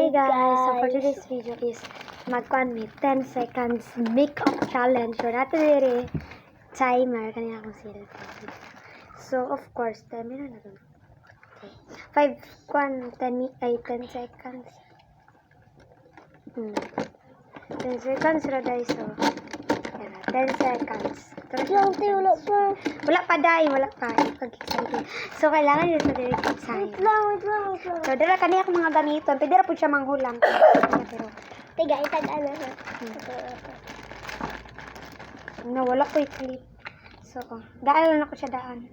Hey guys, so for today's video is magkuhan mi 10 seconds makeup challenge. So nato diri timer kanina akong cellphone. So of course, time na to. Okay. 10 seconds. 10 seconds ra guys. So 10 seconds. Wala pa dai, wala pa. Pag-excited. So kailangan dito diri excited. Wait lang. So, dala kaniya akong mga gamiton. Pwede na po siya manghulang. Pero, Tiga, itagaan na ha. nawala ko yung clip. So, daan lang ako siya daan.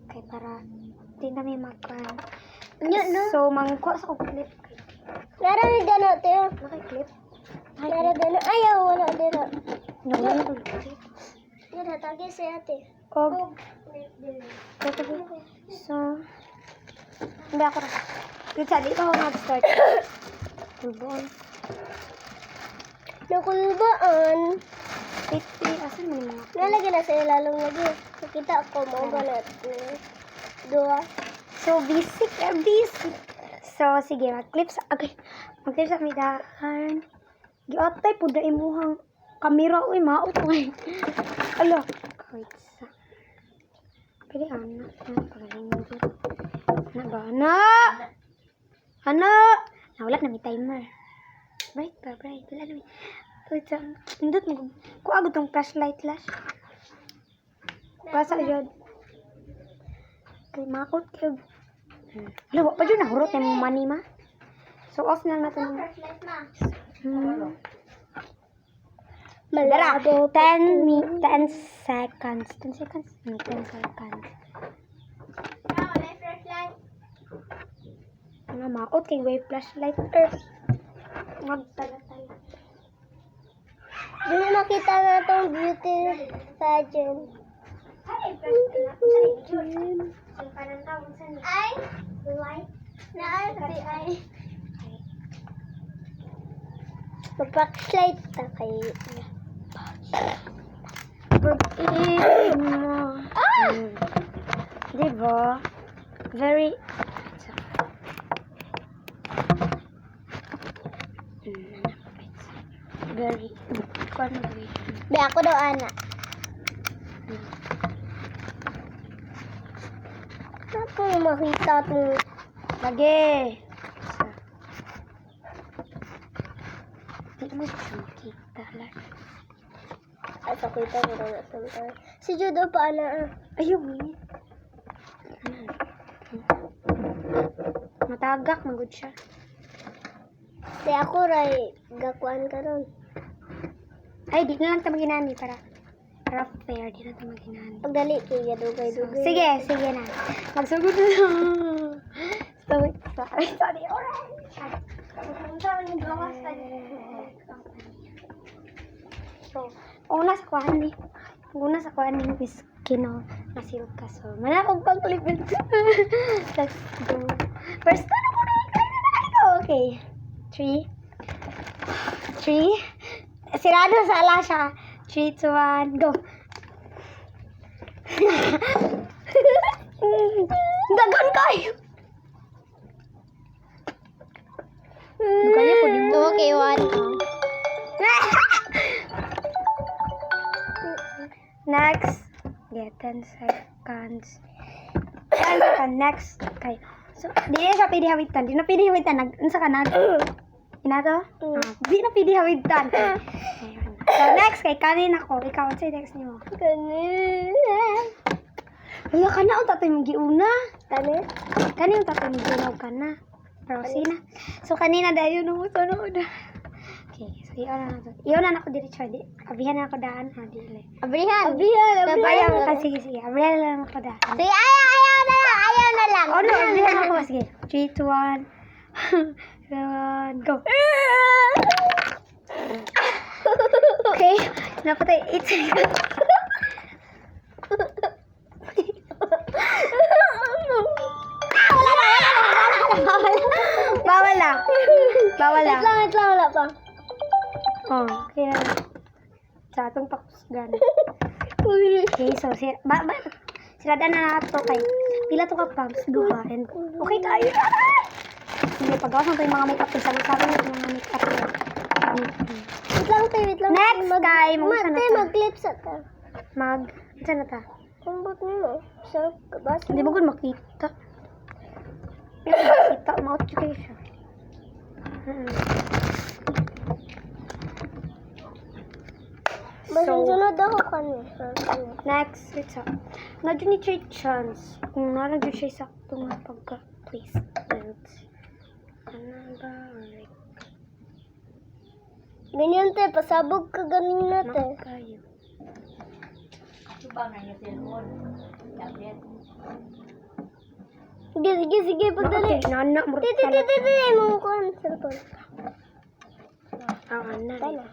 Okay, para di na may magpan. No? So, mangkuha sa kong clip. Nara ni Dano, Teo. Naka-clip? Nara Dano. Ayaw, wala Dano. Nawala ko yung clip. Nara, tagi si ate. Og, so, hindi ako rin. Dito, dito ako mag-start. Kulbon. Nakulbaan. 50, asan mo yung mga? Nalagyan na sa ilalong lagi. Nakita ako mo ba na dua. So, basic. So, sige, mag-clip sa, okay. Mag-clip sa midaan. Giotay po dahil imuhang kamera. Uy, maot ko eh. Alo. Wait sa. Pwede anak. Pagaling mo dito. Anak ba? Anak! Anak! Nawala na may timer. Bright ba? Bright. Wala na may. Wait sa. Indot mo. Kung agad tong flashlight flash. Basa yun. Okay, makot kayo. Alam, pa dyan nahurot yung money ma. So, off na natin. Dara, 10 seconds. 10 seconds? 10 seconds. Nga, makot kay wave flashlight. Magtala-tala. Dili makita na itong beauty pageant. Ay! Light? Ay! Mag-backslide na kayo. Diba? Very Be, ako daw, Ana. Ako makita itong lagi. Hindi mo siya makita. at ako ito si Judo pa, Ana. Ayun. Matagak, magod siya. Di ako ray gakuan karon. Ay, di na lang ito maginani para fair. Di na ito maginani. Pagdali kay dugay-dugay. Sige na. Magsugod na. Sorry. Alright. So, una sa kuhan ni Miss Kino na silka. So, manakog pang kulipin. Let's go. First, ano ko na? Okay. 3. Sirado sa ala siya. 3, 2, 1, go. Dagan kayo. Kaya po din mo. Okay, one. Next. Yeah, 10 seconds. Next. Okay. So, di na siya pwede hawitan. Unsa ka nag? Inato? Di na pwede hawitan. Ayun. So, next. Kay kanin ako. Ikaw, say next niyo. Kanina. Wala ka na. Ang tatay mong giuna. Kani? Kanin yung tatay mong giunaw ka na. Pero sina. So, kanina dahil yun ang sunod. Okay. So, iyon na ako diretso. Abihan na ako daan. Dili. Abrihan. Ayaw ka. Sige. Abihan na lang ako daan. Sige, ayaw na lang. Oh no, abihan ako. Sige. 3, 2, 1. Go. Okay. Napatay. 8 seconds. Bawal lang. Wait lang, wala pa. Oh, kaya sa atong pakusgan. Okay, so Sirada na nato kay pila to ka pumps duha and okay tayo. Sige, pagawas ko yung mga makeup sa sabi mo yung mga makeup. Wait lang, te, wait lang. Next guy, mo sa Te, na mag-clip sa ta. Saan na ta? Kumbot mo. Sa kabasa. Hindi mo gud makita. Hindi mo makita, ma-out kayo siya. Basta So, sunod ako kani. next, it's up. Nadyo ni Chay chance. Kung naradyo siya sakto nga pagka-placement. Ano ba? Ganyan, te, pasabog ka ganun na, te. Kayo. Sige, pagdali. Nana, mo Te, mo ko ang cellphone. Ana. Tala.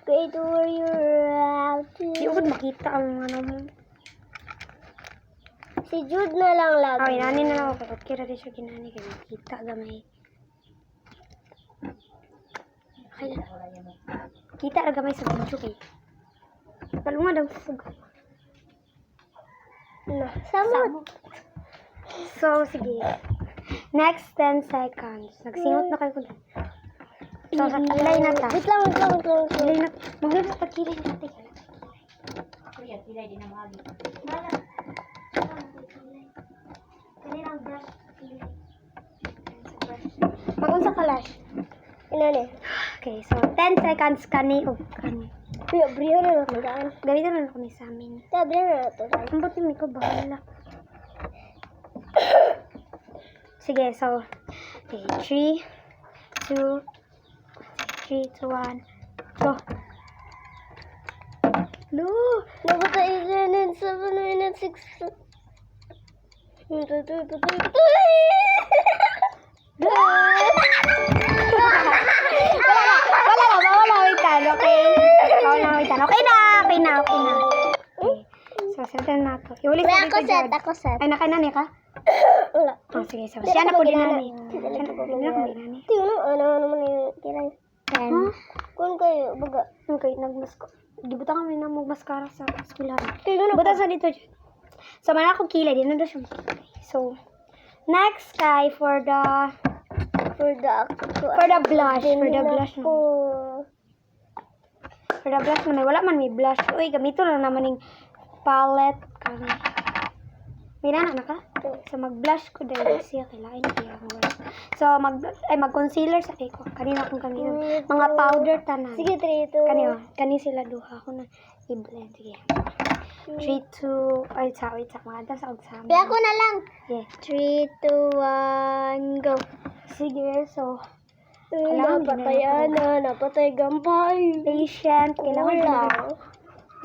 Great warrior out. Di ko makita ang ano mo. Si Jude na lang lagi. Okay, nani na lang ako. Kira rin siya ginani. Kaya makita gamay. Okay lang. Kita ra gamay sa video kay. Palunga daw fug. No, samot. So, sige. Next 10 seconds. Nagsingot na kayo ko dyan. So, sa kilay na ta. Wait lang. Kilay na. Mahulog sa pagkilay natin. Mag-unsa ka lash. Ina ni. Okay, so 10 seconds kani o kani. Briyo na ako daan. Gamitan na ako ni sa amin. Ta, briyo na to. Ang buti may ko bahala. Sige, so okay, 3, 2, 1, go. No! Nabata ilanin 7 minutes 6. Patay. Wala, witan, okay? Okay na. Okay. So, set na to. Iulit May sa dito, Jod. ako set. Ay, nakainani ka? Wala. Oh, sige, so, siya na po dinani. Dili Siya na po dinani. Tingnan ano naman yung tirang. 10. Kung kayo, baga. Okay, nagmasko. Gibutan kami na mag-mascara sa eskwelahan. Tingnan na Butan sa dito, Jod. So, man akong kilay. Di na doon siya makilay. So, next kay for the blush. For the blush na may wala man may blush. Uy, gamito na naman yung palette. Kani. May nana na ka? So, mag-blush ko dahil siya kailangan kaya ako wala. So, mag-concealer sa ko. Kanina akong kanina. Mga powder tanan. Sige, 3, 2. Kani sila duha ako na i-blend. Sige. 3, 2, ay, wait, mga adas ako sa amin. Kaya ko na lang. Yeah. 3, 2, 1, go. Sige, so, Napatay gampay. patient. Kailangan Wala.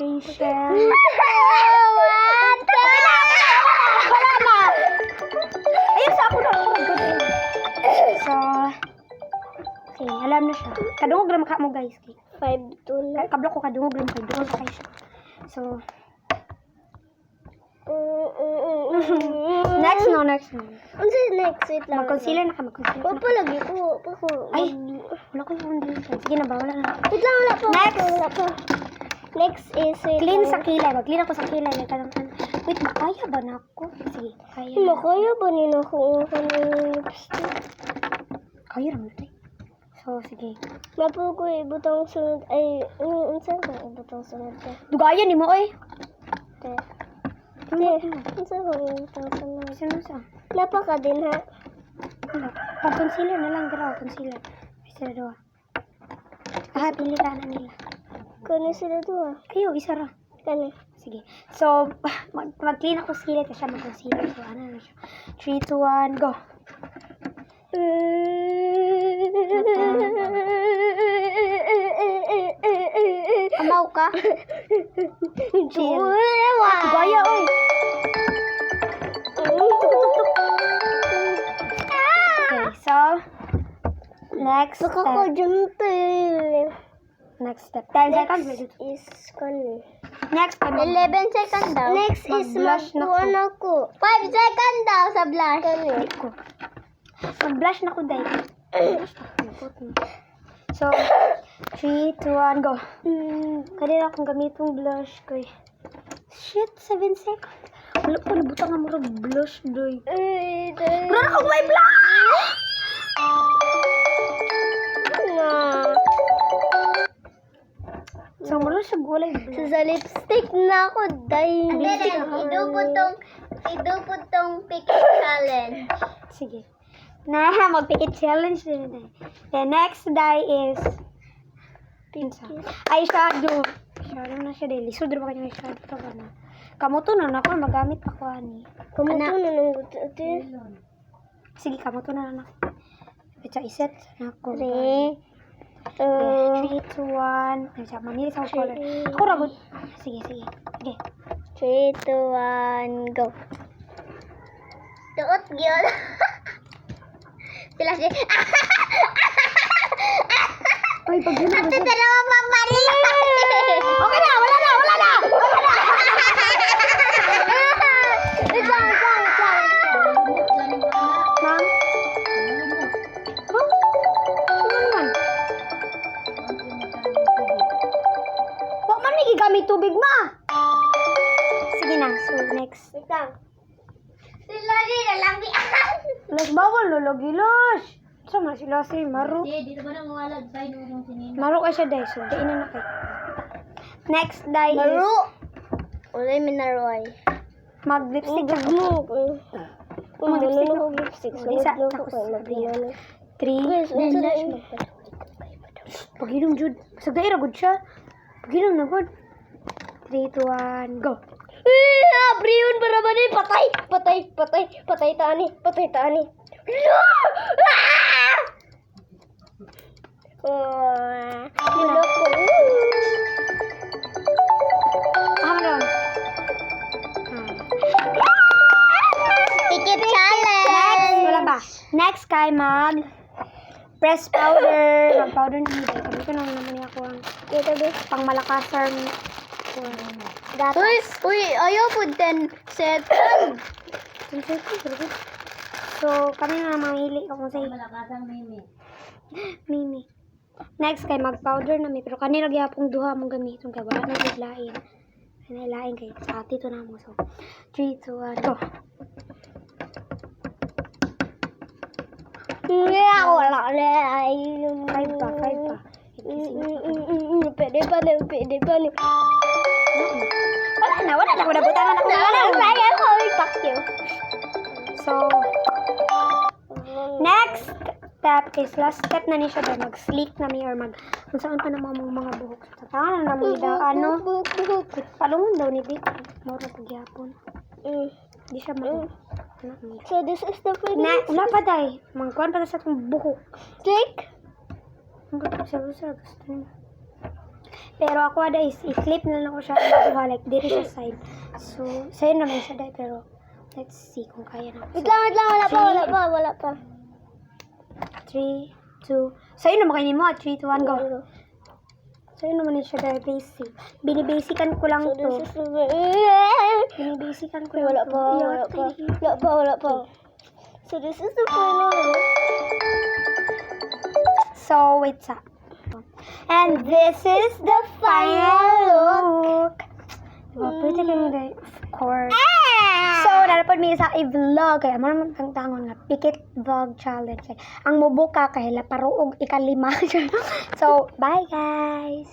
patient. Wala na. Ayun, sa ako na. So, okay, alam na siya. Kadungog lang ka mo, guys. 5, 2 na. Kablo ko kadungog lang kayo. Dungog kayo siya. So, next no. Ano next? Wait lang. Mag-concealer na ka, mag-concealer. Wala pa lagi ko. Ay, wala ko yung foundation. Sige na ba, wala na. Wait lang, wala pa. Next. Wala pa. Next is Clean sa kilay. Mag-clean ako sa kilay. Wait, makaya ba na ako? Sige, kaya. Makaya ba nila kung kanang lipstick? Kaya naman ito. So, sige. Mapo ko ibutang sunod. Ay, saan ko ibutang sunod ka? Dugayan ni mo, oy. Te. Ano? Saan ko ibutang sunod? Sa? Lapa ka din ha? Ano? Pag-concealer na lang, dalawa. Concealer. Isa dalawa. Pili ka na nila. Kani sila doon. Ayo, isa ra. Kani. Sige. So, mag-clean ako sa kilay kasi siya mag-concealer. So, ano na siya. 3, 2, 1, go. Amaw ka? Chill. Gaya, oy. Okay, so, next Baka ko step. dyan Next step. 10 seconds. Next is kani. Next step. 11 seconds daw. Next is Mag-blush na magkuhan ako. 5 seconds daw sa blush. Kani. ko. Mag-blush na ko dahil. So, 3, 2, 1, go. Kanina akong gamitong blush ko eh. Shit, 7 seconds. Wala pa, nabutang nga mura blush, doy. Ay, Wala na akong may blush! So, mura siya gulay blush. Sa lipstick na ako, day. Lipstick na ako. Idupot tong picture challenge. Sige. Na, mag-pick challenge din na. The next die is eyeshadow. Eyeshadow na siya dahil. Lisod rin ba kanyang eyeshadow to ba na? Kamuto na ako, magamit ako ani. Kamuto na nang gusto ate. Sige, kamuto na ako. Ito, iset na ako. 3, 3, 2, 1. Ano siya, mamili sa color. Ako ragot. Sige, sige. Okay. 3, 2, 1, go. Tuot gyud. Sila si. Uy, pag yun ako. Ate dalawa mamali. Okay na, wala na, wala na! Ikaw. Ma'am? Huh? Ano naman? Huwag man may gigamit tubig, ma! Sige na, so next. Ikaw. Sila rin nalambian. Las bawal, lologilos. Sama sila si Maro. Dito ba nang walad tayo nung sinina? Maro ka siya, day. So, diin na kay. Next die is Maro. Ulay minaroy. mag-lipstick ka. Mag-lipstick ako lipstick. Isa, tapos sabihin. 3. Pag-inom, Jude. Sagday, ragod siya. Pag-inom na, good. 3, 2, 1, go. Abriyon para ba ni patay tani. Meron. Tikip Next, challenge. wala ba? Next kay mag press powder. Mag powder na hindi. Sabi ko naman niya ako ang Dito di. pang malakasan. Uy, ayaw po 10 set. So, kami na mamili kung sa'yo. Mimi. Next kay mag powder na mi. Pero kanina gyapong duha mong gamiton kay wala na biglain. Kanailain kay sa ati to na mo. So, 3, 2, 1, go. Wala na. 5 pa. Pwede pa na. Wala na. Kung nabutangan ako. Kaya ko ipak you. So, next step is last step na ni siya dahil mag-sleek na mi or kung saan pa naman mga buhok. Sa tangan na naman palungon daw ni Vic. Mura pagyapon. Di siya So this is the final. wala pa day. Mangkuhan pa sa itong buhok. Stick. Ang gusto gusto niya. Pero ako ada is i-clip na lang ko siya like dito siya side. So, sa'yo naman siya day pero let's see kung kaya na. Wait lang. Wala pa. 3, 2. Sa'yo naman kayo mo. 3, 2, 1, go. Sa'yo naman siya dahil basic. Binibasican ko lang So to. this is the Binibasican ko lang Wala pa. So this is the final. So, wait sa. And this is the final look. Diba, pwede kayo dahil, of course. So, nalapod may isa i-vlog. Kaya, marang tangon nga, Pikit Vlog Challenge. Ang mubuka kay la paruog 5. So, bye guys!